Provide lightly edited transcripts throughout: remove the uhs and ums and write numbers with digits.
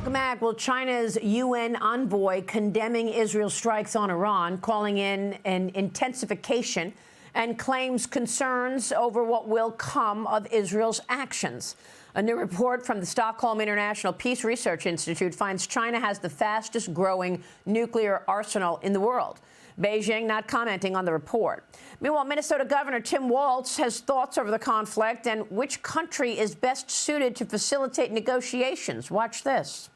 Welcome back. Well, China's UN envoy condemning Israel's strikes on Iran, calling in an intensification, and claims concerns over what will come of Israel's actions. A new report from the Stockholm International Peace Research Institute finds China has the fastest growing nuclear arsenal in the world. Beijing not commenting on the report. Meanwhile, Minnesota Governor Tim Walz has thoughts over the conflict and which country is best suited to facilitate negotiations. Watch this.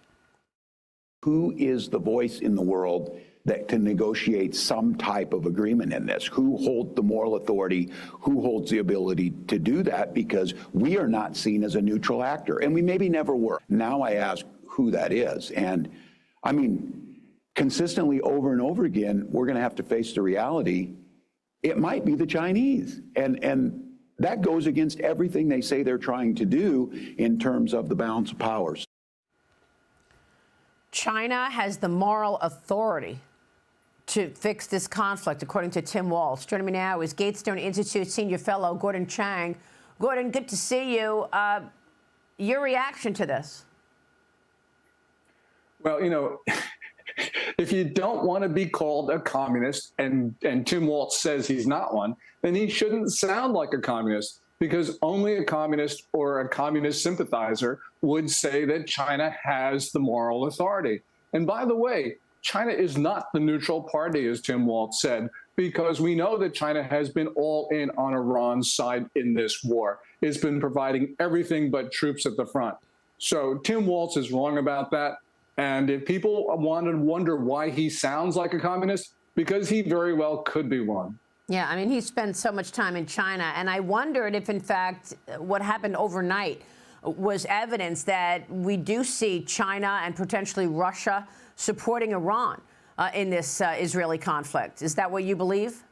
Who is the voice in the world that can negotiate some type of agreement in this? Who holds the moral authority? Who holds the ability to do that? Because we are not seen as a neutral actor, and we maybe never were. Now I ask who that is. And I mean, consistently over and over again, we're going to have to face the reality. It might be the Chinese. And that goes against everything they say they're trying to do in terms of the balance of powers. China has the moral authority to fix this conflict, according to Tim Walz. Joining me now is Gatestone Institute Senior Fellow Gordon Chang. Gordon, good to see you. Your reaction to this? Well, you know, if you don't want to be called a communist, and Tim Walz says he's not one, then he shouldn't sound like a communist, because only a communist or a communist sympathizer would say that China has the moral authority. And by the way, China is not the neutral party, as Tim Walz said, because we know that China has been all in on Iran's side in this war. It's been providing everything but troops at the front. So Tim Walz is wrong about that. And if people want to wonder why he sounds like a communist, because he very well could be one. Yeah, I mean, he spent so much time in China, and I wondered if, in fact, what happened overnight was evidence that we do see China and potentially Russia supporting Iran in this Israeli conflict. Is that what you believe?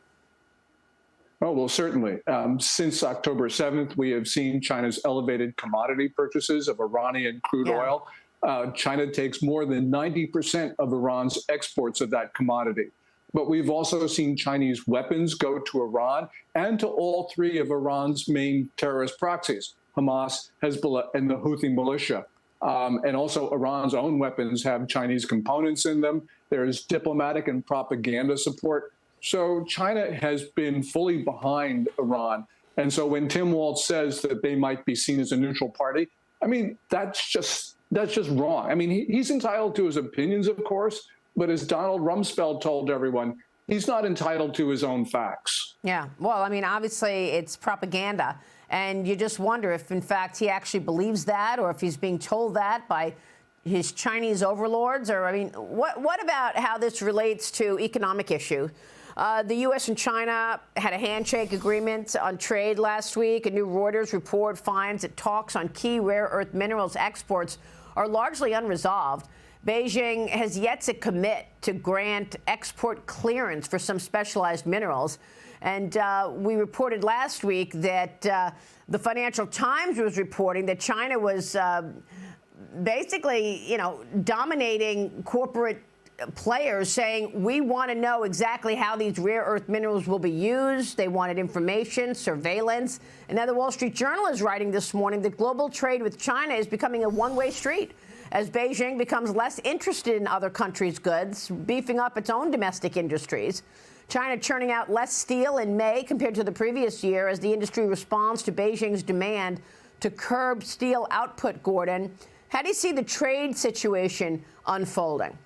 Oh, well, certainly. Since October 7th, we have seen China's elevated commodity purchases of Iranian crude oil. China takes more than 90% of Iran's exports of that commodity. But we've also seen Chinese weapons go to Iran and to all three of Iran's main terrorist proxies, Hamas, Hezbollah, and the Houthi militia. And also Iran's own weapons have Chinese components in them. There's diplomatic and propaganda support. So China has been fully behind Iran. And so when Tim Walz says that they might be seen as a neutral party, I mean, that's just wrong. I mean, he's entitled to his opinions, of course, but as Donald Rumsfeld told everyone, he's not entitled to his own facts. Yeah, well, I mean, obviously it's propaganda, and you just wonder if, in fact, he actually believes that, or if he's being told that by his Chinese overlords, or, I mean, what about how this relates to economic issue? The U.S. and China had a handshake agreement on trade last week. A new Reuters report finds that talks on key rare earth minerals exports are largely unresolved. Beijing has yet to commit to grant export clearance for some specialized minerals. And we reported last week that the Financial Times was reporting that China was basically, dominating corporate players, saying, we want to know exactly how these rare earth minerals will be used. They wanted information, surveillance. And now the Wall Street Journal is writing this morning that global trade with China is becoming a one-way street as Beijing becomes less interested in other countries' goods, beefing up its own domestic industries. China churning out less steel in May compared to the previous year as the industry responds to Beijing's demand to curb steel output, Gordon. How do you see the trade situation unfolding?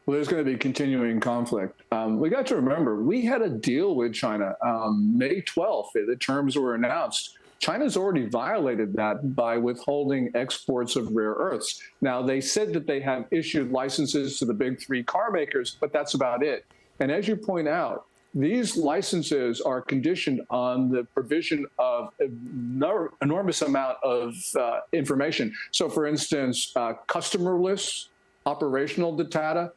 Well, there's going to be continuing conflict. We got to remember, we had a deal with China May 12th. The terms were announced. China's already violated that by withholding exports of rare earths. Now, they said that they have issued licenses to the big three car makers, but that's about it. And as you point out, these licenses are conditioned on the provision of an enormous amount of information. So, for instance, customer lists, operational data,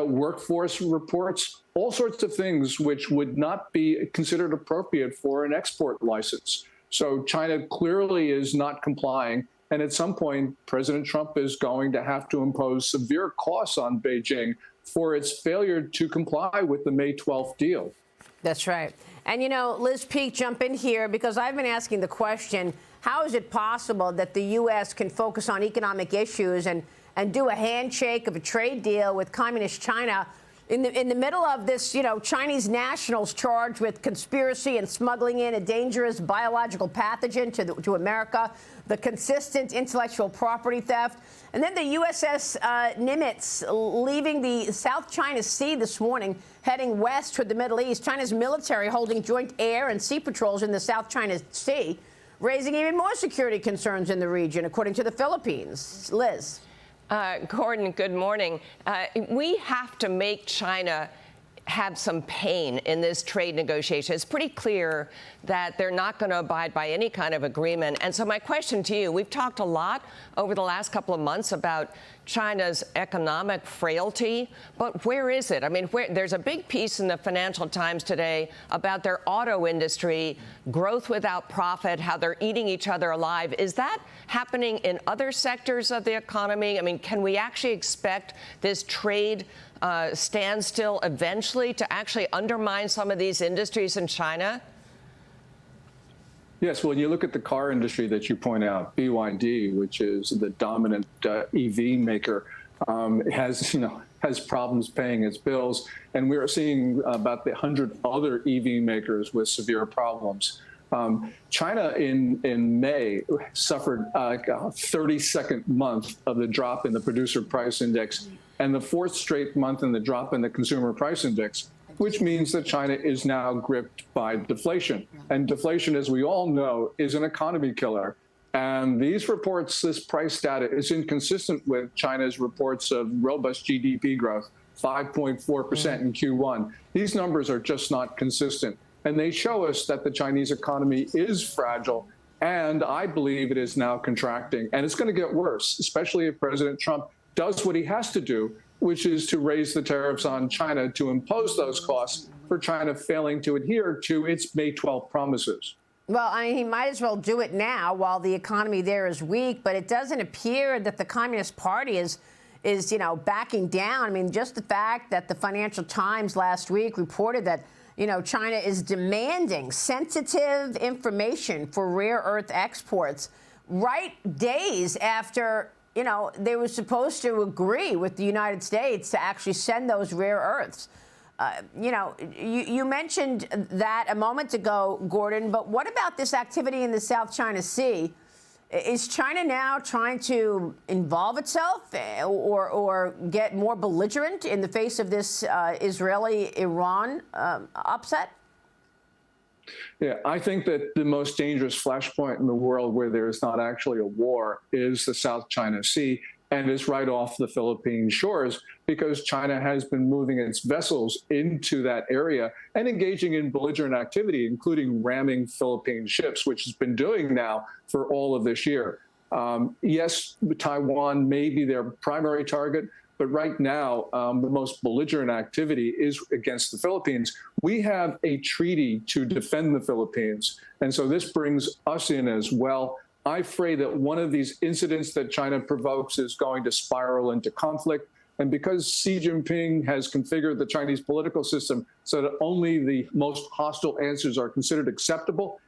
workforce reports, all sorts of things which would not be considered appropriate for an export license. So China clearly is not complying. And at some point, President Trump is going to have to impose severe costs on Beijing for its failure to comply with the May 12th deal. That's right. And, Liz Peek, jump in here, because I've been asking the question, how is it possible that the U.S. can focus on economic issues and do a handshake of a trade deal with communist China in the middle of this, Chinese nationals charged with conspiracy and smuggling in a dangerous biological pathogen to America, the consistent intellectual property theft, and then the USS Nimitz leaving the South China Sea this morning, heading west toward the Middle East. China's military holding joint air and sea patrols in the South China Sea, raising even more security concerns in the region, according to the Philippines. Liz. Gordon, good morning. We have to make China have some pain in this trade negotiation. It's pretty clear that they're not going to abide by any kind of agreement. And so my question to you, we've talked a lot over the last couple of months about China's economic frailty, but where is it? I mean, there's a big piece in the Financial Times today about their auto industry, growth without profit, how they're eating each other alive. Is that happening in other sectors of the economy? I mean, can we actually expect this trade standstill eventually to actually undermine some of these industries in China? Yes, well, when you look at the car industry that you point out, BYD, which is the dominant EV maker, has problems paying its bills, and we are seeing about 100 other EV makers with severe problems. China in May suffered a 32nd month of the drop in the producer price index and the 4th straight month in the drop in the consumer price index, which means that China is now gripped by deflation. And deflation, as we all know, is an economy killer. And these reports, this price data is inconsistent with China's reports of robust GDP growth, 5.4% in Q1. These numbers are just not consistent. And they show us that the Chinese economy is fragile. And I believe it is now contracting. And it's going to get worse, especially if President Trump does what he has to do, which is to raise the tariffs on China to impose those costs for China failing to adhere to its May 12 promises. Well, I mean, he might as well do it now while the economy there is weak, but it doesn't appear that the Communist Party is backing down. I mean, just the fact that the Financial Times last week reported that, China is demanding sensitive information for rare earth exports right days after they were supposed to agree with the United States to actually send those rare earths. You mentioned that a moment ago, Gordon, but what about this activity in the South China Sea? Is China now trying to involve itself or get more belligerent in the face of this Israeli-Iran upset? Yeah, I think that the most dangerous flashpoint in the world where there is not actually a war is the South China Sea, and it's right off the Philippine shores because China has been moving its vessels into that area and engaging in belligerent activity, including ramming Philippine ships, which it's been doing now for all of this year. Yes, Taiwan may be their primary target, but right now, the most belligerent activity is against the Philippines. We have a treaty to defend the Philippines, and so this brings us in as well. I fear that one of these incidents that China provokes is going to spiral into conflict. And because Xi Jinping has configured the Chinese political system so that only the most hostile answers are considered acceptable,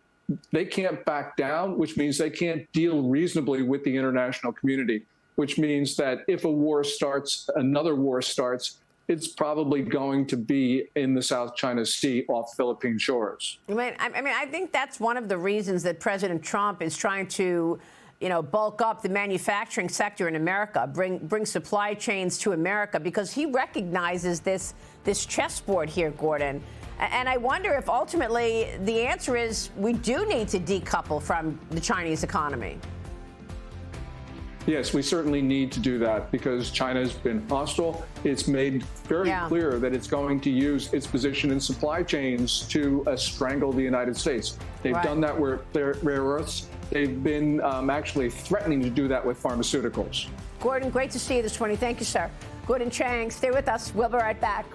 they can't back down, which means they can't deal reasonably with the international community, which means that if a war starts, another war starts, it's probably going to be in the South China Sea off Philippine shores. I think that's one of the reasons that President Trump is trying to, bulk up the manufacturing sector in America, bring supply chains to America, because he recognizes this chessboard here, Gordon. And I wonder if ultimately the answer is we do need to decouple from the Chinese economy. Yes, we certainly need to do that because China's been hostile. It's made very clear that it's going to use its position in supply chains to strangle the United States. They've done that with their rare earths. They've been actually threatening to do that with pharmaceuticals. Gordon, great to see you this morning. Thank you, sir. Gordon Chang, stay with us. We'll be right back.